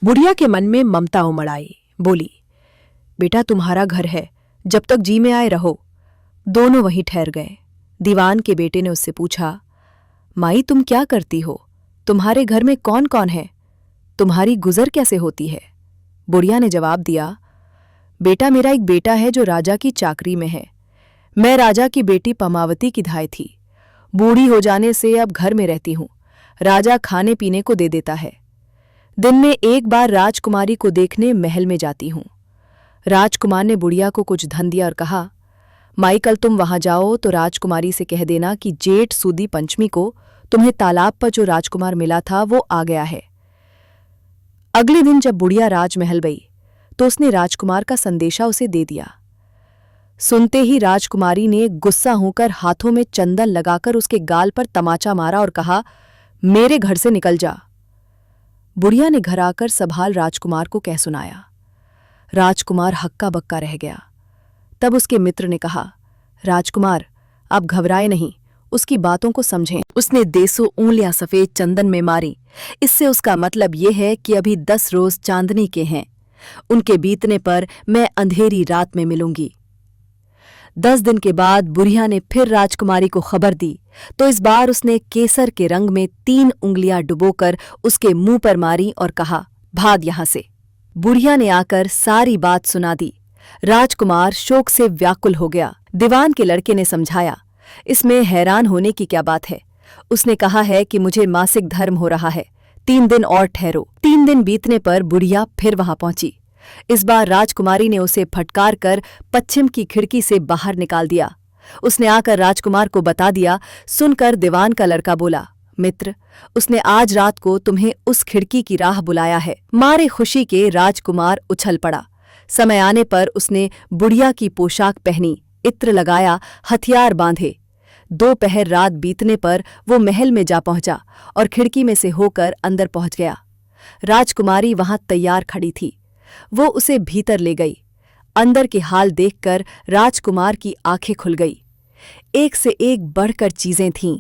बुढ़िया के मन में ममता उमड़ आई। बोली, बेटा तुम्हारा घर है, जब तक जी में आए रहो। दोनों वहीं ठहर गए। दीवान के बेटे ने उससे पूछा, माई तुम क्या करती हो? तुम्हारे घर में कौन कौन है? तुम्हारी गुजर कैसे होती है? बुढ़िया ने जवाब दिया, बेटा मेरा एक बेटा है जो राजा की चाकरी में है। मैं राजा की बेटी पमावती की धाय थी। बूढ़ी हो जाने से अब घर में रहती हूं। राजा खाने पीने को दे देता है। दिन में एक बार राजकुमारी को देखने महल में जाती हूं। राजकुमार ने बुढ़िया को कुछ धन दिया और कहा, माई कल तुम वहां जाओ तो राजकुमारी से कह देना कि जेठ सूदी पंचमी को तुम्हें तालाब पर जो राजकुमार मिला था वो आ गया है। अगले दिन जब बुढ़िया राजमहल गई तो उसने राजकुमार का संदेशा उसे दे दिया। सुनते ही राजकुमारी ने गुस्सा होकर हाथों में चंदन लगाकर उसके गाल पर तमाचा मारा और कहा, मेरे घर से निकल जा। बुढ़िया ने घर आकर सभाल राजकुमार को कह सुनाया। राजकुमार हक्का बक्का रह गया। तब उसके मित्र ने कहा, राजकुमार आप घबराए नहीं, उसकी बातों को समझें। उसने देसों ऊँगलियां सफेद चंदन में मारी। इससे उसका मतलब ये है कि अभी 10 रोज चांदनी के हैं। उनके बीतने पर मैं अंधेरी रात में मिलूंगी। 10 दिन के बाद बुढ़िया ने फिर राजकुमारी को खबर दी तो इस बार उसने केसर के रंग में 3 उंगलियां डुबोकर उसके मुंह पर मारी और कहा, भाग यहां से। बुढ़िया ने आकर सारी बात सुना दी। राजकुमार शोक से व्याकुल हो गया। दीवान के लड़के ने समझाया, इसमें हैरान होने की क्या बात है? उसने कहा है कि मुझे मासिक धर्म हो रहा है, 3 दिन और ठहरो। 3 दिन बीतने पर बुढ़िया फिर वहां पहुंची। इस बार राजकुमारी ने उसे फटकार कर पश्चिम की खिड़की से बाहर निकाल दिया। उसने आकर राजकुमार को बता दिया। सुनकर दीवान का लड़का बोला, मित्र, उसने आज रात को तुम्हें उस खिड़की की राह बुलाया है। मारे खुशी के राजकुमार उछल पड़ा। समय आने पर उसने बुढ़िया की पोशाक पहनी, इत्र लगाया, हथियार बांधे। दोपहर रात बीतने पर वो महल में जा पहुंचा और खिड़की में से होकर अंदर पहुंच गया। राजकुमारी वहां तैयार खड़ी थी। वो उसे भीतर ले गई। अंदर के हाल देखकर राजकुमार की आंखें खुल गई। एक से एक बढ़कर चीजें थीं।